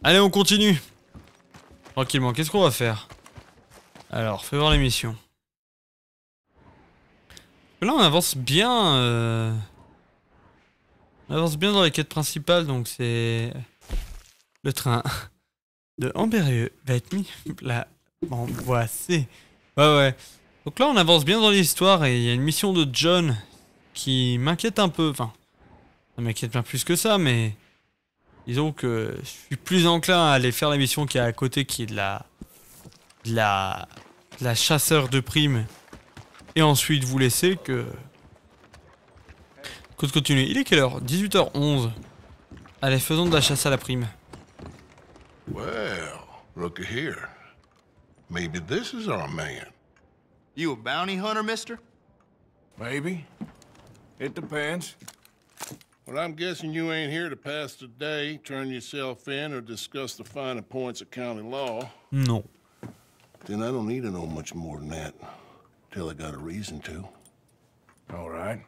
Allez, on continue. Tranquillement, qu'est-ce qu'on va faire? Alors, fais voir les missions. Là, on avance bien. On avance bien dans les quêtes principales, donc c'est... Le train de Amberieux va être mis là. Bon, voici. Ouais. Donc là, on avance bien dans l'histoire et il y a une mission de John qui m'inquiète un peu. Enfin, ça m'inquiète bien plus que ça, mais... Disons que je suis plus enclin à aller faire la mission qui est à côté, qui est de la chasseur de primes. Et ensuite vous laisser que... de continuer. Il est quelle heure? 18h11. Allez, faisons de la chasse à la prime. Well, looky here. Maybe this is our man. You a bounty hunter, mister? Maybe. It depends. Well, I'm guessing you ain't here to pass the day, turn yourself in, or discuss the finer points of county law. Non. Then I don't need to know much more than that. Till I got a reason to. All right.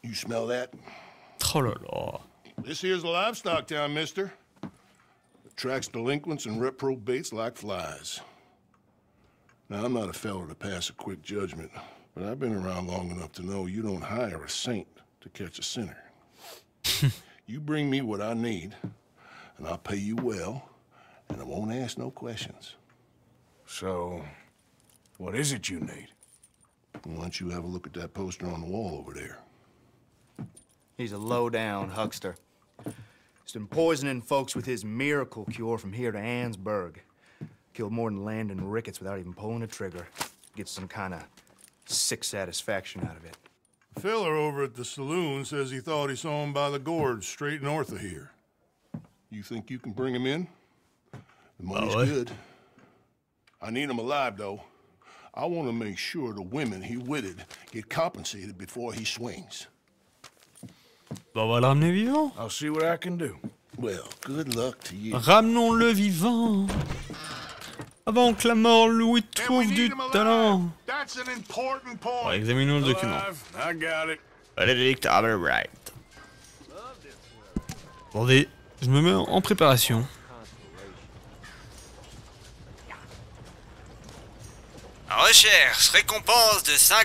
You smell that? Oh là là. This here's a livestock town, mister. Attracts delinquents and reprobates like flies. Now, I'm not a fellow to pass a quick judgment, but I've been around long enough to know you don't hire a saint to catch a sinner. You bring me what I need, and I'll pay you well, and I won't ask no questions. So, what is it you need? Why don't you have a look at that poster on the wall over there? He's a low-down huckster. He's been poisoning folks with his miracle cure from here to Annesburg. Killed more than Landon Ricketts without even pulling a trigger. Gets some kind of sick satisfaction out of it. The fella over at the saloon says he thought he saw him by the gorge straight north of here. You think you can bring him in? The money's good. I need him alive, though. I want to make sure the women he witted get compensated before he swings. Bah, on va le ramener vivant. I'll see what I can do. Well, good luck to you. Ramenons-le vivant. Avant que la mort lui trouve du talent. That's an important point. Ouais, examinons le document. I got it. Benedict Albright. Attendez, je me mets en préparation. Recherche, récompense de $50.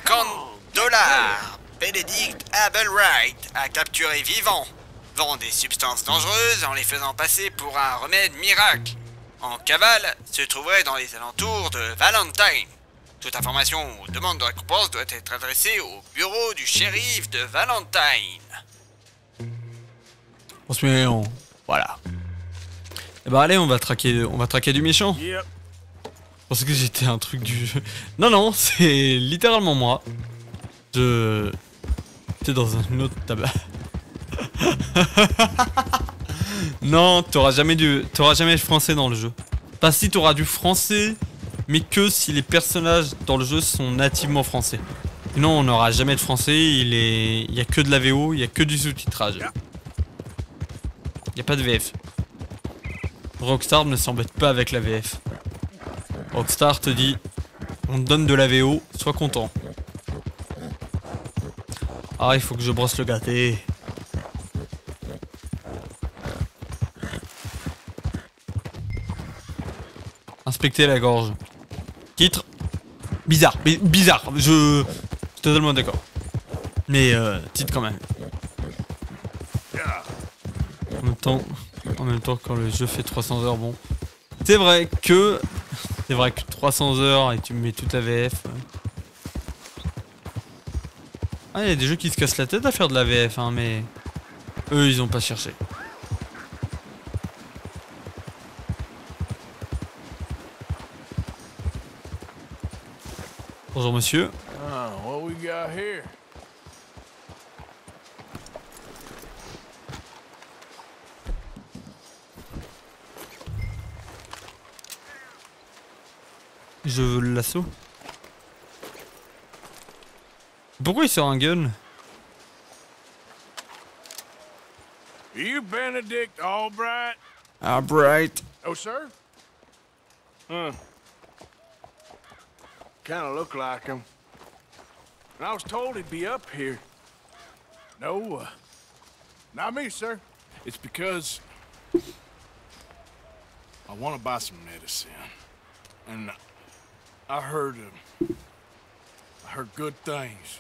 Benedict Applewright a capturé vivant. Vend des substances dangereuses en les faisant passer pour un remède miracle. En cavale se trouverait dans les alentours de Valentine. Toute information ou demande de récompense doit être adressée au bureau du shérif de Valentine. On se met en... Voilà. Et bah allez, on va traquer du méchant. Yep. Je pensais que j'étais un truc du jeu. Non, c'est littéralement moi. T'es dans un autre tabac. Non, t'auras jamais le français dans le jeu. Enfin si, t'auras du français, mais que si les personnages dans le jeu sont nativement français. Sinon on n'aura jamais de français, il y a que de la VO, il y a que du sous-titrage. Il y a pas de VF. Rockstar ne s'embête pas avec la VF. Rockstar te dit, on te donne de la VO, sois content. Ah, il faut que je brosse le gâté. Inspecter la gorge. Titre. Bizarre, mais bizarre. Je suis totalement d'accord. Mais titre quand même. En même temps, quand le jeu fait 300 heures, bon. C'est vrai que 300 heures et tu me mets toute la VF. Ah, il y a des jeux qui se cassent la tête à faire de la VF, hein, mais eux, ils ont pas cherché. Bonjour monsieur. What we got here? Je veux l'assaut. Pourquoi il sort un gun? Are you Benedict Albright? Albright. Oh, sir? Huh. Kinda look like him. And I was told he'd be up here. No, not me, sir. It's because I want to buy some medicine, and I heard good things.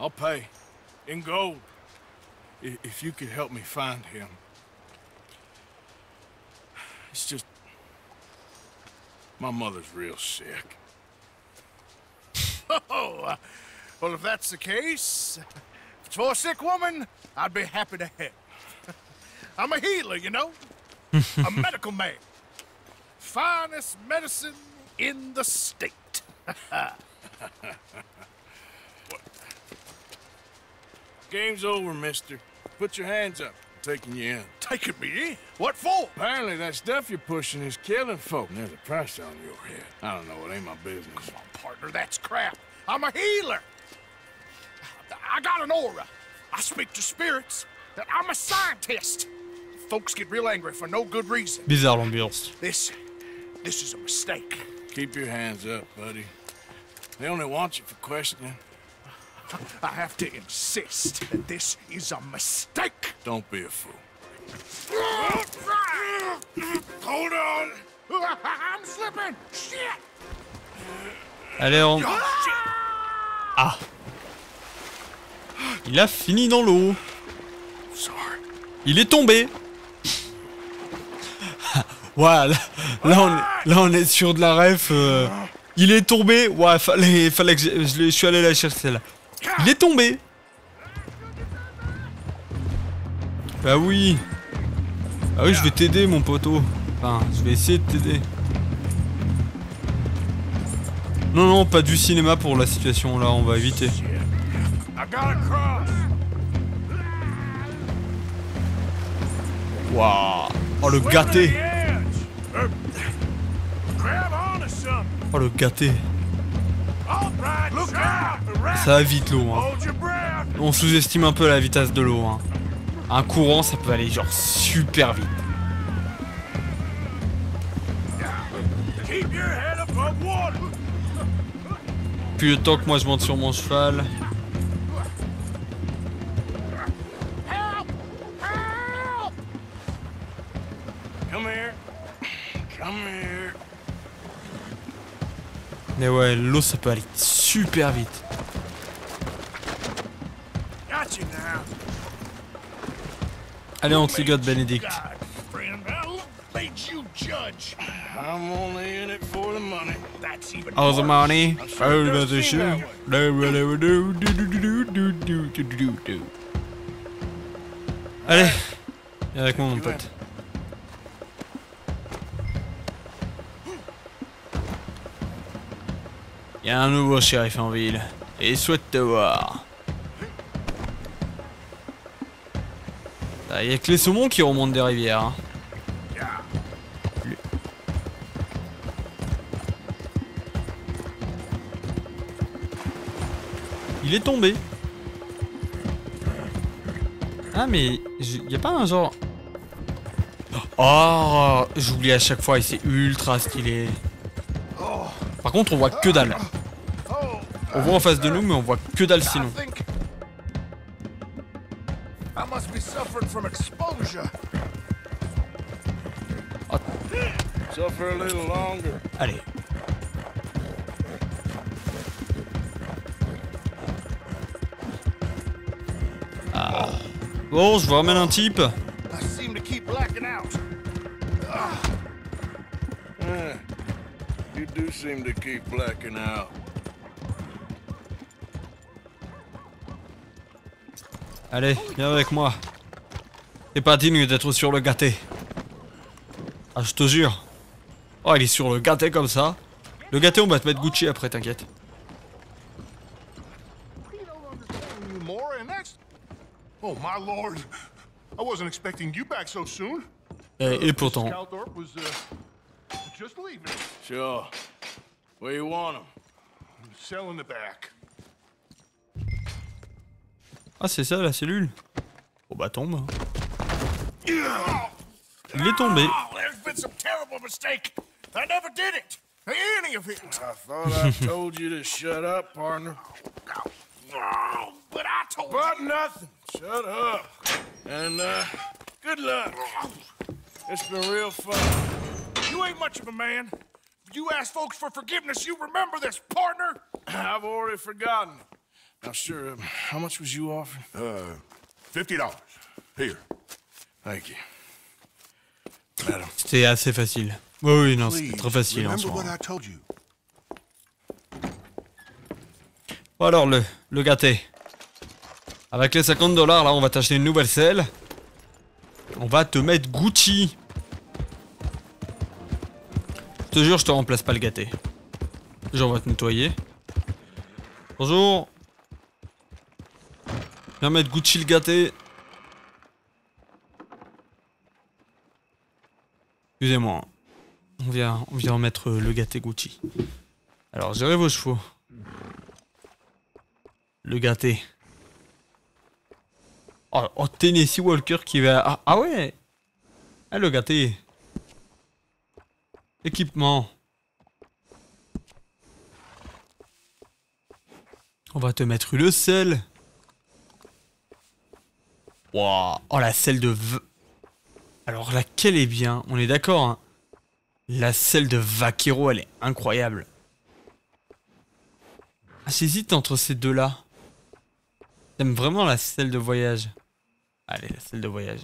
I'll pay in gold if you could help me find him. It's just my mother's real sick. Oh, well, if that's the case, if it's for a sick woman, I'd be happy to help. I'm a healer, you know? A medical man. Finest medicine in the state. Game's over, mister. Put your hands up. I'm taking you in. Taking me in? What for? Apparently that stuff you're pushing is killing folk. And there's a price on your head. I don't know, it ain't my business. Come on, partner, that's crap. I'm a healer. I got an aura. I speak to spirits. I'm a scientist. Folks get real angry for no good reason. Bizarre l'ambiance. This is a mistake. Keep your hands up, buddy. They only want you for questioning. I have to insist that this is a mistake. Don't be a fool. Hold on. I'm slipping. Shit. Allez, on... Ah. Il a fini dans l'eau. Sorry. Il est tombé. Voilà. Là, on est sur de la ref. Il est tombé. Ouais, fallait que je suis allé la chercher celle-là. Il est tombé. Bah oui. Ah oui, je vais t'aider, mon poteau. Enfin, je vais essayer de t'aider. Non, non, pas du cinéma pour la situation. Là, on va éviter. Waouh. Oh, le gâté. Oh, le gâté. Ça va vite l'eau, hein. On sous-estime un peu la vitesse de l'eau, hein. Un courant, ça peut aller genre super vite. Puis le temps que moi je monte sur mon cheval. Mais ouais, l'eau ça peut aller super vite. Allez, on te ligote, Bénédicte. I'm only in it for the money. Oh, the money. Oh, the shoe. Allez, viens avec moi, mon pote. Il y a un nouveau shérif en ville, et il souhaite te voir. Il y a que les saumons qui remontent des rivières. Hein. Il est tombé. Ah mais il y a pas un genre... Oh, j'oublie à chaque fois et c'est ultra stylé. Par contre on voit que dalle. On voit en face de nous mais on voit que dalle sinon. Allez. Ah. Bon, je vous ramène un type. You do seem to keep blacking out. Allez, viens avec moi. C'est pas digne d'être sur le gâté. Ah, je te jure. Oh, il est sur le gâté comme ça. Le gâté, on va te mettre Gucci après, t'inquiète. Oh, my lord. I wasn't expecting you back so soon. Et pourtant. Calthorpe was, just leaving. Sure. Where you want him? Cell in the back. Ah, c'est ça la cellule. Oh bah tombe. Il est tombé. There's been some terrible mistake. I never did it. Any of it. I thought I told you to shut up, partner. But I told you. But nothing. Shut up. And, Good luck. It's been real fun. You ain't much of a man. You ask folks for forgiveness, you remember this, partner? I've already forgotten. Now, sure, how much was you offering? $50. Here. Thank you. Madam. C'était assez facile. Oui, oui, non, c'était Please, très facile en remember soi. what I told you. Bon alors, le gâté. Avec les $50, là, on va t'acheter une nouvelle selle. On va te mettre Gucci. Je te jure, je te remplace pas le gâté. Déjà, on va te nettoyer. Bonjour. Viens mettre Gucci le gâté. Excusez-moi. On vient mettre le gâté Gucci. Alors, gérez vos chevaux. Le gâté. Oh, Tennessee Walker qui va... Ah ouais. Ah, le gâté. Équipement. On va te mettre le sel. Waouh. Oh, la selle de... Alors, laquelle est bien? On est d'accord, hein. La selle de Vaquero, elle est incroyable. Ah, j'hésite entre ces deux-là. J'aime vraiment la selle de voyage. Allez, la selle de voyage.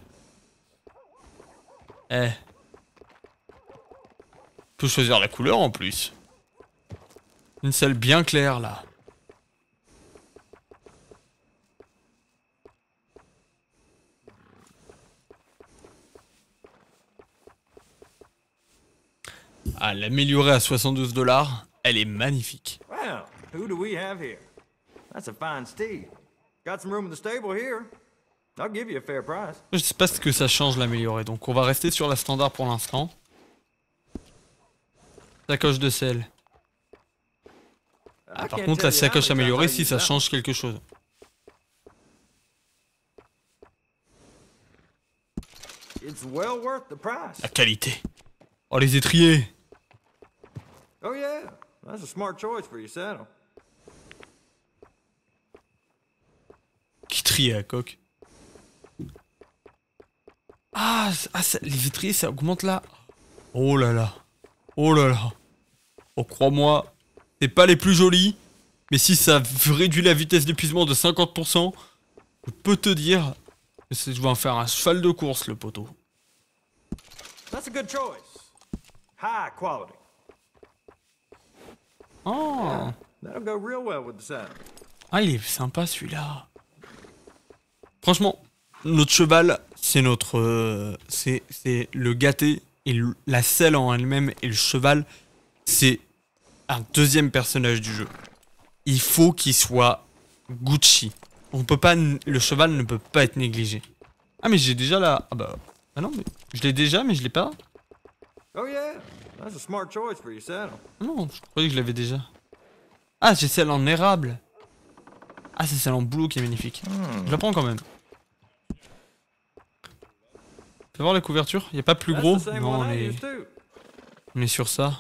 Eh. On peut choisir la couleur en plus. Une selle bien claire là. Ah, l'améliorer à $72, elle est magnifique. Well, who do we have here? That's a fine steed. Got some room in the stable here. I'll give you a fair price. Je sais pas ce que ça change l'améliorer, donc on va rester sur la standard pour l'instant. Sacoche de sel. Ah, par contre, la sacoche améliorée, si ça change quelque chose. It's well worth the price. La qualité. Oh, les étriers. Oh yeah, that's a smart choice for your saddle. Qui trie à la coque. Ah, les étriers, ça augmente là. Oh là là. Oh là là. Oh, crois-moi, c'est pas les plus jolis. Mais si ça réduit la vitesse d'épuisement de 50%, je peux te dire que je vais en faire un cheval de course, le poteau. That's a good choice. High quality. Oh. That'll go real well with the saddle. Ah, il est sympa celui-là. Franchement, notre cheval, c'est notre... c'est le gâté et la selle en elle-même et le cheval, c'est un deuxième personnage du jeu. Il faut qu'il soit Gucci. On peut pas... Le cheval ne peut pas être négligé. Ah, mais j'ai déjà la... Ah bah... Ah non, mais... Je l'ai déjà, mais je l'ai pas. Oh yeah, that's a smart choice for your saddle. Ah non, je croyais que je l'avais déjà. Ah, j'ai celle en érable. Ah, c'est celle en boulot qui est magnifique. Je la prends quand même. Fais voir la couverture. Il n'y a pas plus gros. Non, on est sur ça.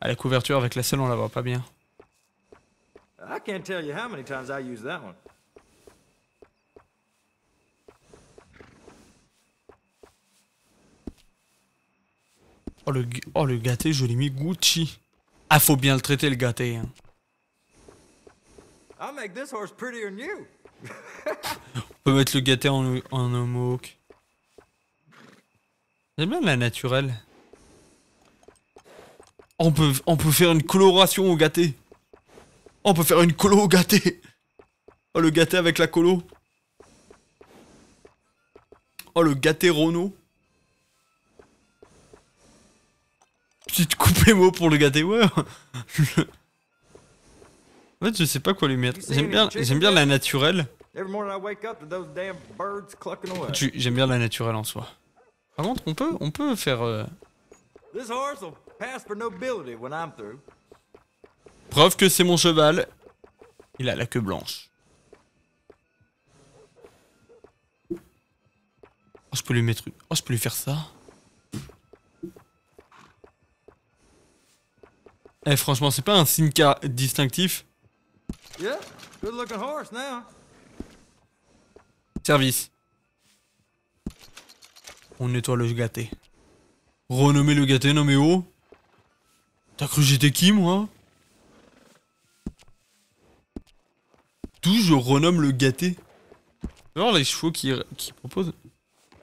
Ah, la couverture avec la selle, on la voit pas bien. I can't tell you how many times I use that one. Oh, le gâté, je l'ai mis Gucci. Ah, faut bien le traiter, le gâté. Hein. I'll make this horse prettier than you. On peut mettre le gâté en mohawk. J'aime bien la naturelle. On peut faire une coloration au gâté. On peut faire une colo au gâté. Oh, le gâté avec la colo. Oh, le gâté Renault. Petite coupée mot pour le gâté, ouais. En fait, je sais pas quoi lui mettre. J'aime bien la naturelle. J'aime bien la naturelle en soi. Par contre, on peut faire... Preuve que c'est mon cheval. Il a la queue blanche. Oh, je peux lui mettre... Oh, je peux lui faire ça. Eh, franchement, c'est pas un signe distinctif. Yeah, good looking horse now. Service. On nettoie le gâté. Renommer le gâté, non mais oh. T'as cru que j'étais qui, moi? D'où je renomme le gâté? Alors les chevaux qui proposent.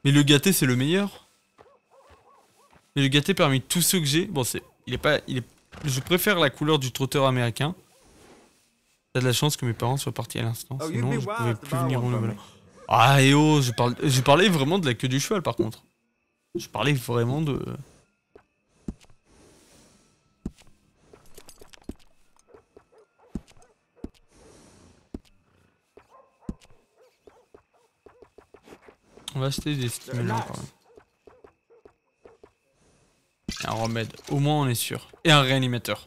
Mais le gâté c'est le meilleur. Mais le gâté parmi tous ceux que j'ai, bon c'est, je préfère la couleur du trotteur américain. T'as de la chance que mes parents soient partis à l'instant, sinon je pouvais plus venir au nouvel. Ah et oh, je parlais vraiment de la queue du cheval par contre. Je parlais vraiment de... On va acheter des stimulants quand même. Et un remède, au moins on est sûr. Et un réanimateur.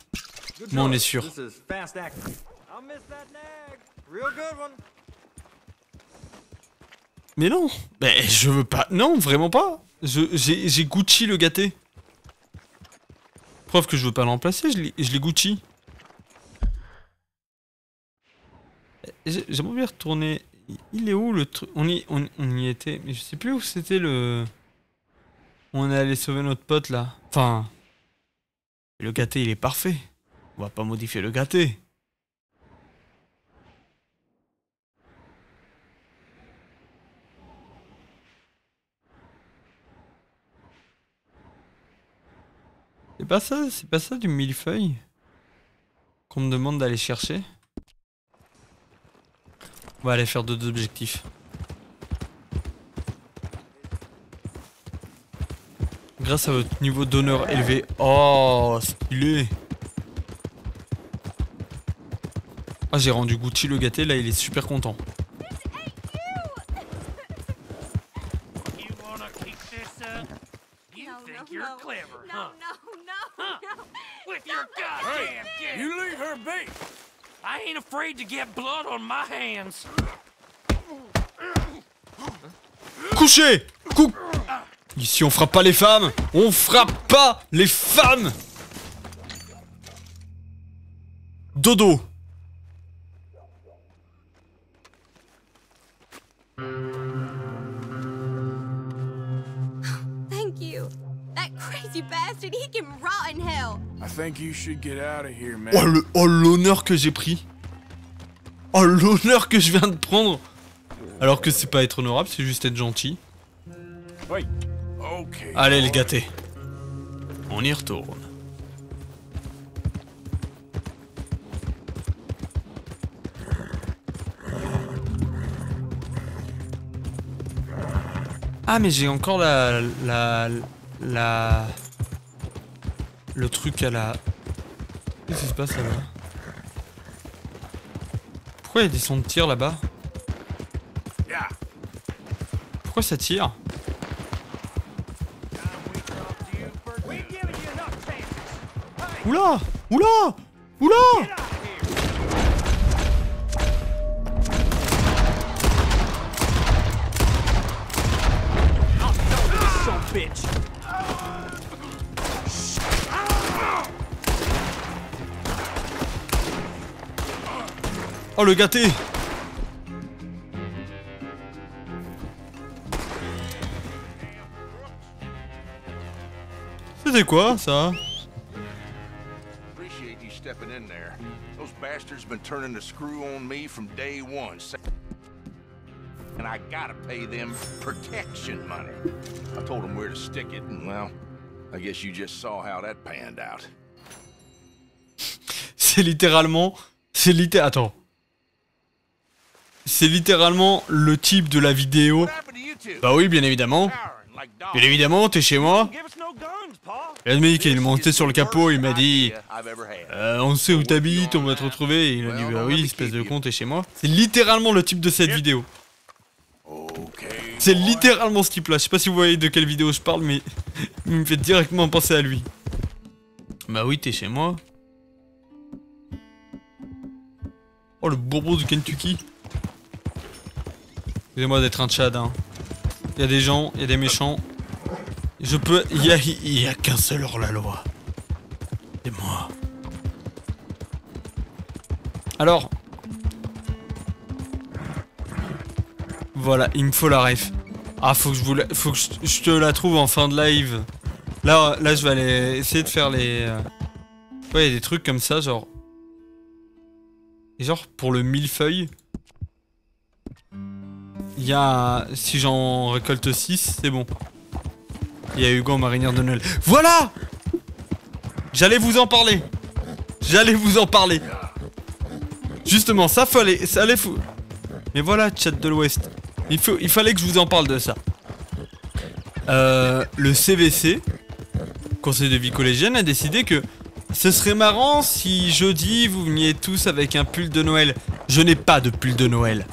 Au moins on est sûr. Mais non, mais je veux pas, non vraiment pas. J'ai Gucci le gâté. Preuve que je veux pas le remplacer, je l'ai Gucci. J'aimerais bien retourner. Il est où le truc? On y était, mais je sais plus où c'était le... On est allé sauver notre pote là. Enfin... Le gâté il est parfait. On va pas modifier le gâté. C'est pas ça du millefeuille qu'on me demande d'aller chercher. On va aller faire d'autres objectifs. Grâce à votre niveau d'honneur élevé. Oh, stylé. Ah, j'ai rendu Gucci le gâté, là il est super content. You leave her be. I ain't afraid to get blood on my hands. Couchez! Ici on frappe pas les femmes! On frappe pas les femmes! Dodo! Thank you. That crazy bastard, he can rot in hell. I think you should get out of here, man. Oh l'honneur que j'ai pris! Oh l'honneur que je viens de prendre! Alors que c'est pas être honorable, c'est juste être gentil. Wait. Okay. Allez le gâté. On y retourne. Ah mais j'ai encore le truc à la... Qu'est-ce qui se passe là-bas? Pourquoi il y a des sons de tir là-bas? Pourquoi ça tire? Oula! Oula! Oula! Oh le gâté! C'était quoi ça? Appreciate you stepping in there. Those bastards been turning the screw on me from day one. And I gotta pay them protection money. I told them where to stick it, and well, I guess you just saw how that panned out. C'est littéralement... Attends. C'est littéralement le type de la vidéo. Bah oui, bien évidemment. Bien évidemment, t'es chez moi. Et le mec, il est monté sur le capot, il m'a dit on sait où t'habites, on va te retrouver. Et il a dit bah oui, espèce de con, t'es chez moi. C'est littéralement le type de cette vidéo. C'est littéralement ce type là. Je sais pas si vous voyez de quelle vidéo je parle, mais il me fait directement penser à lui. Bah oui, t'es chez moi. Oh le bourbon du Kentucky. Excusez-moi d'être un Tchad hein. Il y a des gens, il y a des méchants. Je peux... Il y a qu'un seul hors-la-loi. C'est moi. Alors... Voilà, il me faut la ref. Ah, faut que je te la trouve en fin de live. Là, je vais aller essayer de faire les... Ouais, il y a des trucs comme ça, genre... Et genre, pour le millefeuille... Il y a... Si j'en récolte 6, c'est bon. Il y a Hugo en marinière de Noël. Voilà! J'allais vous en parler. Justement, ça allait fou... Mais voilà, chat de l'Ouest. Il fallait que je vous en parle de ça. Le CVC, Conseil de vie collégienne, a décidé que ce serait marrant si jeudi vous veniez tous avec un pull de Noël. Je n'ai pas de pull de Noël.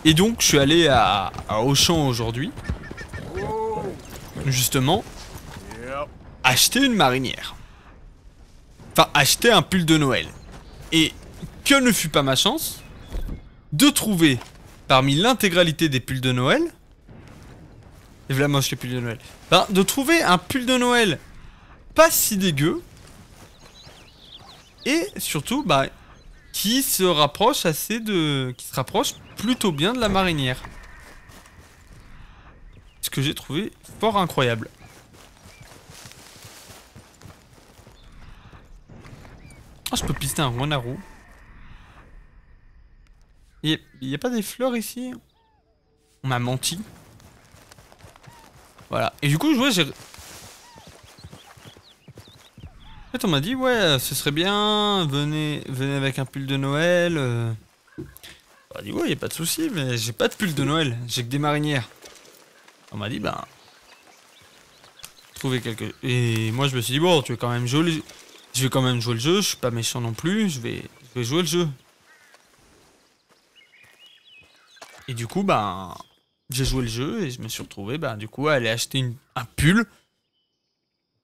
Et donc je suis allé à Auchan aujourd'hui. Justement, acheter une marinière. Enfin, acheter un pull de Noël. Et que ne fut pas ma chance de trouver parmi l'intégralité des pulls de Noël. Et voilà moche les pulls de Noël. Ben, de trouver un pull de Noël pas si dégueu. Et surtout, bah, qui se rapproche plutôt bien de la marinière. Ce que j'ai trouvé fort incroyable. Ah, je peux pister un renard. Il y a pas des fleurs ici? On m'a menti. Voilà. Et du coup, j'ai... En fait, on m'a dit, ouais, ce serait bien, venez avec un pull de Noël. On m'a dit, ouais, y a pas de souci, mais j'ai pas de pull de Noël, j'ai que des marinières. On m'a dit, ben... Trouver quelque... Et moi, je me suis dit, bon, tu veux quand même jouer je vais quand même jouer le jeu, je suis pas méchant non plus, je vais jouer le jeu. Et du coup, ben... J'ai joué le jeu et je me suis retrouvé, ben, du coup, à aller acheter un pull...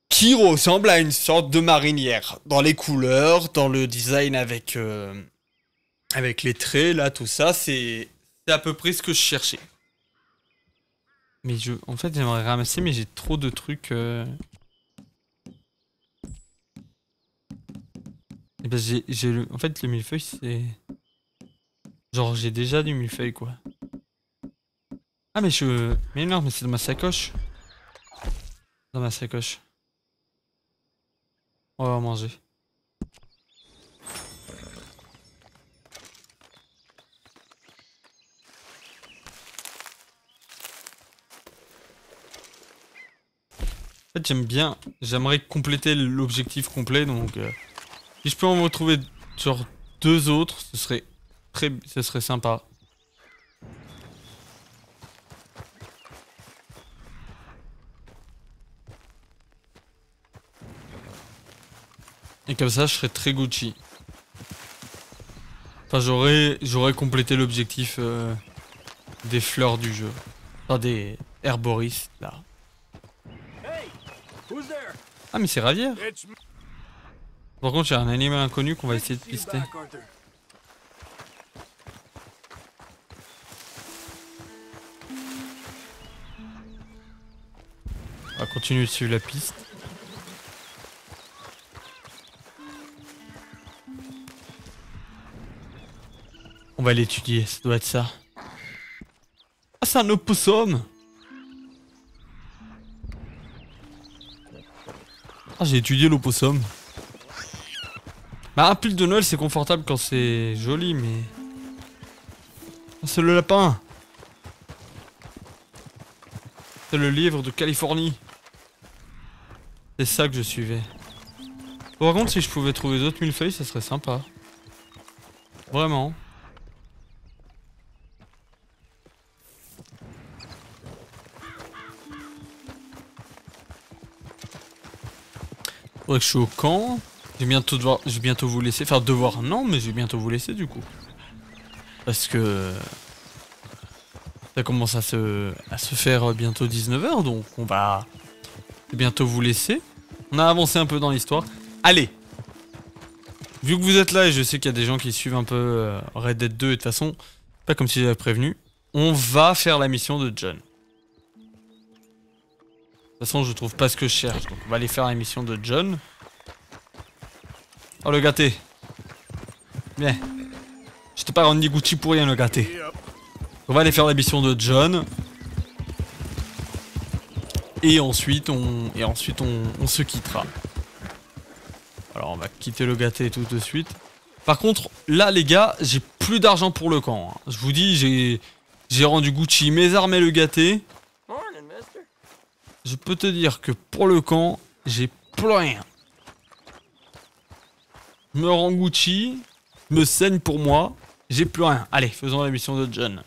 qui ressemble à une sorte de marinière. Dans les couleurs, dans le design avec les traits, là, tout ça, c'est à peu près ce que je cherchais. Mais en fait, j'aimerais ramasser, mais j'ai trop de trucs... Et ben, en fait, le millefeuille, c'est... Genre, j'ai déjà du millefeuille, quoi. Ah, mais Mais non, mais c'est dans ma sacoche. Dans ma sacoche. On va manger. En fait, j'aimerais compléter l'objectif complet, donc si je peux en retrouver genre 2 autres, ce serait sympa. Et comme ça, je serais très Gucci. Enfin, j'aurais complété l'objectif des fleurs du jeu. Enfin, des herboristes, là. Ah, mais c'est Ravière. Par contre, il y a un animal inconnu qu'on va essayer de pister. On va continuer de suivre la piste. On va l'étudier, ça doit être ça. Ah, c'est un opossum! Ah, j'ai étudié l'opossum. Bah, un pull de Noël, c'est confortable quand c'est joli, mais... Ah, c'est le lapin! C'est le livre de Californie. C'est ça que je suivais. Par contre, si je pouvais trouver d'autres millefeuilles, ça serait sympa. Vraiment. Faudrait que je suis au camp. Je vais bientôt vous laisser. Enfin, devoir, non, mais je vais bientôt vous laisser du coup. Parce que... ça commence à se faire bientôt 19h, donc on va bientôt vous laisser. On a avancé un peu dans l'histoire. Allez! Vu que vous êtes là, et je sais qu'il y a des gens qui suivent un peu Red Dead 2, et de toute façon, pas comme si j'avais prévenu, on va faire la mission de John. De toute façon, je trouve pas ce que je cherche, donc on va aller faire la mission de John. Oh, le gâté. Bien. Je t'ai pas rendu Gucci pour rien, le gâté. On va aller faire la mission de John. Et ensuite, on se quittera. Alors, on va quitter le gâté tout de suite. Par contre, là, les gars, j'ai plus d'argent pour le camp. Hein. Je vous dis, j'ai rendu Gucci mes armes et le gâté. Je peux te dire que pour le camp, j'ai plus rien. Je me rends Gucci, je me saigne pour moi, j'ai plus rien. Allez, faisons la mission de John.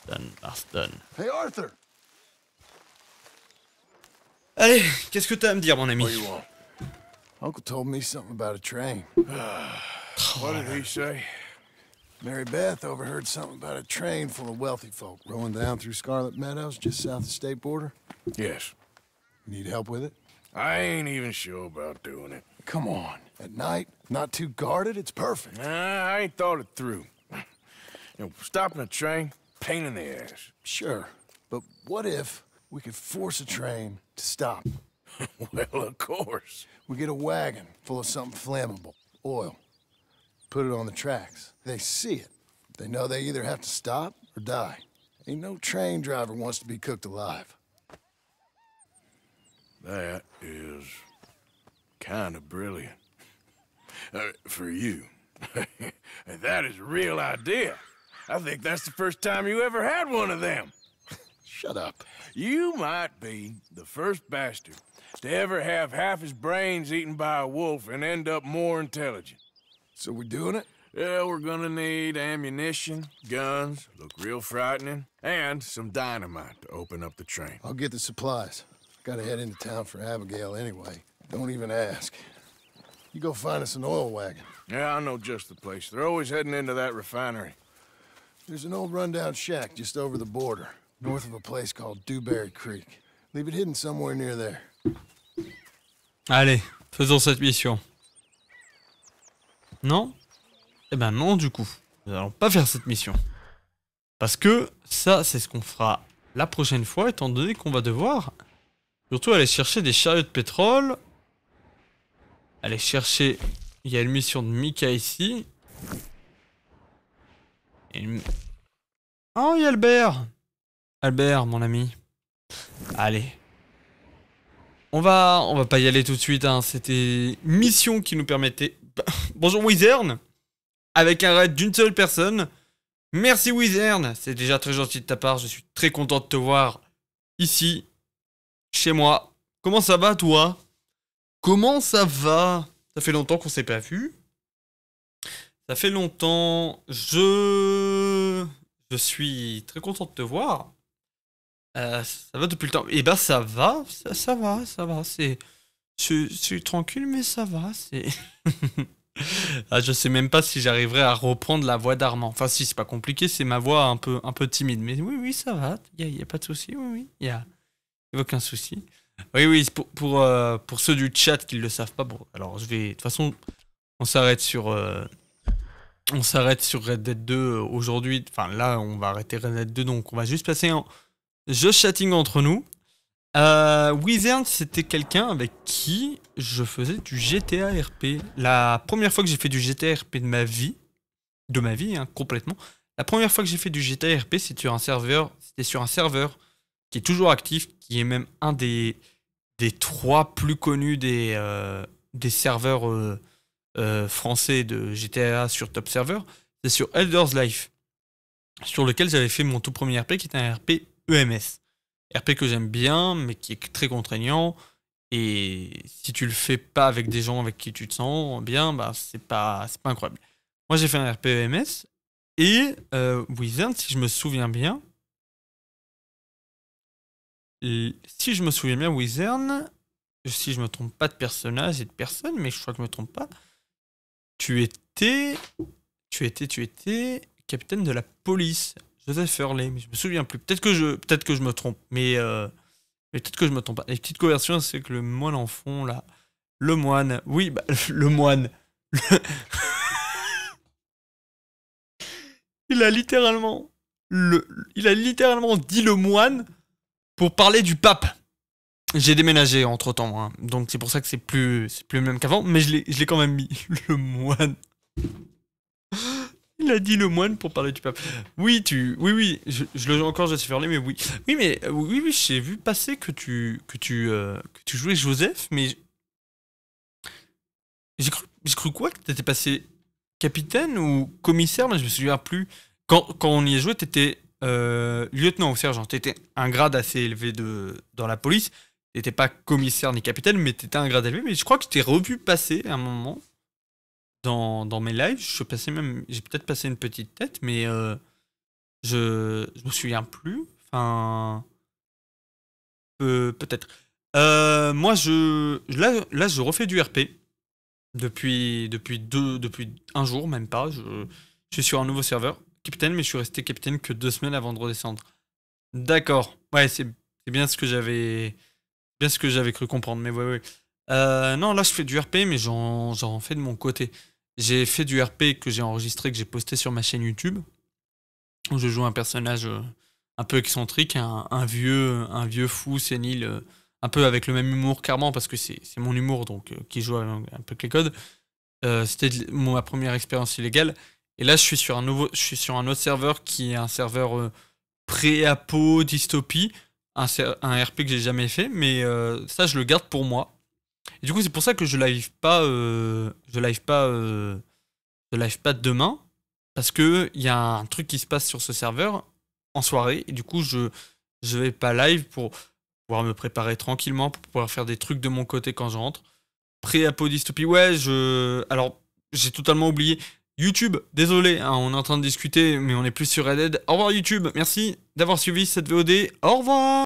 John Marston. Hey, Arthur! Allez, qu'est-ce que t'as à me dire, mon ami? What do you want? Uncle told me something about a train. What did he say? Mary Beth overheard something about a train full of wealthy folk rolling down through Scarlet Meadows just south of the state border. Yes. Need help with it? I ain't even sure about doing it. Come on. At night, not too guarded, it's perfect. Nah, I ain't thought it through. Stopping a train, pain in the ass. Sure. But what if we could force a train to stop? Well, of course. We get a wagon full of something flammable, oil. Put it on the tracks. They see it. They know they either have to stop or die. Ain't no train driver wants to be cooked alive. That is kind of brilliant. For you. That is a real idea. I think that's the first time you ever had one of them. Shut up. You might be the first bastard to ever have half his brains eaten by a wolf and end up more intelligent. So we doing it? Yeah, we're gonna need ammunition, guns, look real frightening, and some dynamite to open up the train. I'll get the supplies. Gotta head into town for Abigail anyway. Don't even ask. You go find us an oil wagon. Yeah, I know just the place. They're always heading into that refinery. There's an old rundown shack just over the border, north of a place called Dewberry Creek. Leave it hidden somewhere near there. Allez, faisons cette mission. Non? Eh ben non, du coup. Nous allons pas faire cette mission. Parce que ça, c'est ce qu'on fera la prochaine fois, étant donné qu'on va devoir surtout aller chercher des chariots de pétrole. Aller chercher... Il y a une mission de Mika ici. Oh, il y a Albert. Albert, mon ami. Allez. On va pas y aller tout de suite, hein. C'était une mission qui nous permettait... Bonjour Wizern. Avec un raid d'une seule personne. Merci Wizern. C'est déjà très gentil de ta part. Je suis très content de te voir ici, chez moi. Comment ça va, toi? Comment ça va? Ça fait longtemps qu'on s'est pas vu. Ça fait longtemps. Je suis très content de te voir. Ça va depuis le temps. Eh ben ça va. Ça va. Je suis tranquille, mais ça va. C'est... Ah, je sais même pas si j'arriverai à reprendre la voix d'Armand. Enfin, si, c'est pas compliqué, c'est ma voix un peu timide. Mais oui, ça va. Y a pas de souci. Oui. Y a aucun souci. Oui, pour ceux du chat qui le savent pas. Bon, alors je vais. De toute façon, on s'arrête sur Red Dead 2 aujourd'hui. Enfin, là, on va arrêter Red Dead 2, donc on va juste passer en just chatting entre nous. Wizard, c'était quelqu'un avec qui je faisais du GTA RP. La première fois que j'ai fait du GTA RP de ma vie, hein, complètement. La première fois que j'ai fait du GTA RP, c'était sur un serveur qui est toujours actif, qui est même un des 3 plus connus des serveurs français de GTA sur Top Server. C'est sur Elder's Life, sur lequel j'avais fait mon tout premier RP, qui était un RP EMS. RP que j'aime bien, mais qui est très contraignant. Et si tu le fais pas avec des gens avec qui tu te sens bien, bah c'est pas incroyable. Moi j'ai fait un RP EMS et Wizard, si je me souviens bien, Wizard, si je me trompe pas de personnage et de personne, mais je crois que je me trompe pas, tu étais capitaine de la police. Joseph Hurley, mais je me souviens plus. Peut-être que je me trompe, mais peut-être que je me trompe pas. Les petites conversions, c'est que le moine en fond, là. Le moine. Oui, bah, le moine. Il a littéralement dit le moine pour parler du pape. J'ai déménagé entre-temps, hein, donc c'est pour ça que c'est plus le même qu'avant, mais je l'ai quand même mis. Le moine. Il a dit le moine pour parler du pape. Oui, oui, je le joue encore, je sais faire les, mais oui. Oui, mais oui, j'ai vu passer que tu jouais Joseph, mais j'ai cru quoi que t'étais passé capitaine ou commissaire, mais je me souviens plus. Quand on y a joué, t'étais lieutenant ou sergent. T'étais un grade assez élevé dans la police. T'étais pas commissaire ni capitaine, mais t'étais un grade élevé. Mais je crois que je t'ai revu passer à un moment dans mes lives. J'ai peut-être passé une petite tête, mais je me souviens plus. Enfin, peut-être. Moi, là, je refais du RP depuis un jour, même pas. Je suis sur un nouveau serveur, capitaine, mais je suis resté capitaine que 2 semaines avant de redescendre. D'accord. Ouais, c'est bien ce que j'avais cru comprendre. Mais ouais. Non, là, je fais du RP, mais j'en fais de mon côté. J'ai fait du RP que j'ai enregistré, que j'ai posté sur ma chaîne YouTube, où je joue un personnage un peu excentrique, un vieux fou sénile, un peu avec le même humour clairement, parce que c'est mon humour, donc qui joue un peu avec les codes. C'était ma première expérience illégale. Et là, je suis sur un autre serveur qui est un serveur pré-apo dystopie, un RP que j'ai jamais fait, mais ça, je le garde pour moi. Et du coup, c'est pour ça que je live pas demain, parce que il y a un truc qui se passe sur ce serveur en soirée, et du coup, je vais pas live pour pouvoir me préparer tranquillement, pour pouvoir faire des trucs de mon côté quand je rentre. Pré-apo dystopie, ouais, alors, j'ai totalement oublié. YouTube, désolé, hein, on est en train de discuter, mais on est plus sur Red Dead. Au revoir YouTube, merci d'avoir suivi cette VOD. Au revoir.